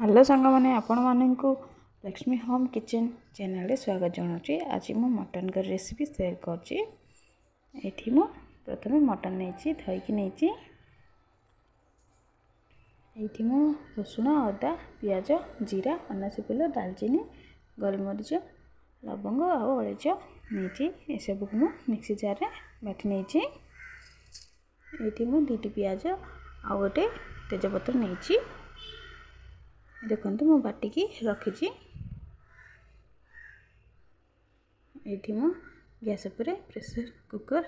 Hello सांग मैंने आपण मानक लक्ष्मी होम किचन चैनल स्वागत जनाऊँगी। आज मु मटन कर रेसिपी शेयर करची। एठी मु प्रथमे मटन नहीं धोईकी नहीं एठी मु रसुण अदा पियाज जीरा अनासी फूल दालचीनी गोलमरीच लवंग और अलैच नहीं सब को मिक्सी जार रे बाटी नहीं। मु दीटी पियाज आ गोटे तेजपत्र नहीं देखो मु बाटिकी रखी। ये मु गैस पर प्रेशर कुकर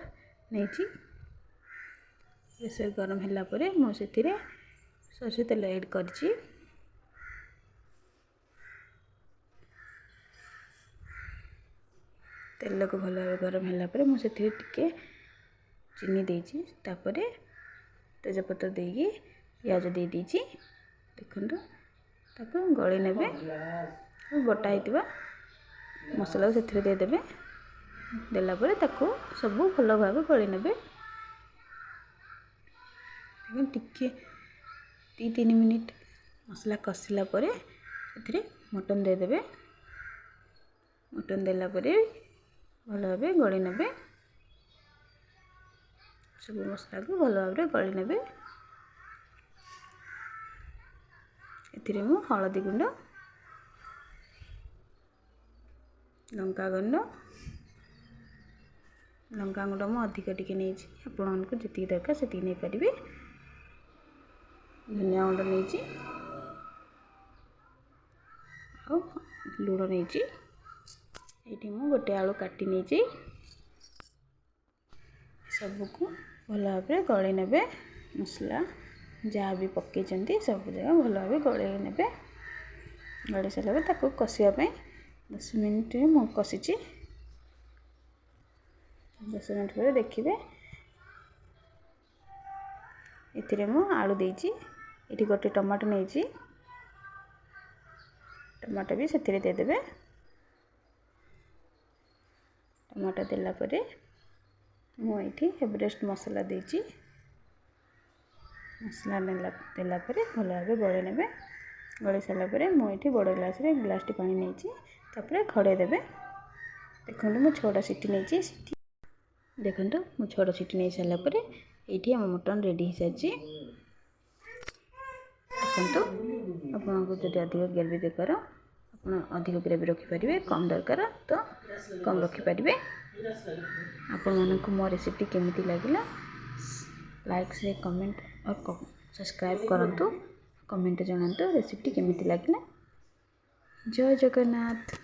नहीं प्रेशर गरम होला परे मु सेथिरे सरसों तेल ऐड करची। तेल को भल भाव गरम होला परे मु सेथिरे टिके चीनी देची तापरे तेजपत्र देगी प्याज दे दीची। देखो ताको गली नेबे बटा होइतिबा मसला से देदेबे देला परे ताको सब भल भाव गली नेबे। टिके 2-3 मिनिट मसला कसिला परे सेथिरे मटन देदेबे। मटन देला परे भल भाव गली नेबे सब मसला को भल भाव गली नेबे। एथिरे मु हळदी गुंड लंका गुंड मु अधिक टिके नहीं आपको जी दरकार से नहीं पारे। धनिया गुंड नहीं लुण नहीं ये मु गोटे आलू काटी नहीं सबको भल भाव गली नेबे। मसला जहाँ भी पकई सब जगह भल भाव गले ने गली सारा ताको कषापी 10 मिनट मु कषी 10 मिनट पर देखिए ये मु आलू देची ये गोटे टमाटो नहीं टमाटो भी से देदेबे। टमाटो देला परे मुझे एवरेस्ट मसला देची मसला देला परे भल भाव गले ने गली सारा मुझे बड़ ग्लास टी पानी नहीं खड़े देवे। देखो मु 6टा सीटी नहीं देखो मु 6टा सीटी नहीं सारापर ये आम मटन रेडी हो सारी। देखो आपको जब अधिक ग्रेवी दरकार आप अधिक ग्रेवी रखिपारे कम दरकार तो कम रखिपारे। आपण मानक मो रेसिपी केमिति लगिला लाइक शेयर कमेंट और सब्सक्राइब करंतु कमेंट जनातु रेसिपी केमिति लगिला। जय जगन्नाथ।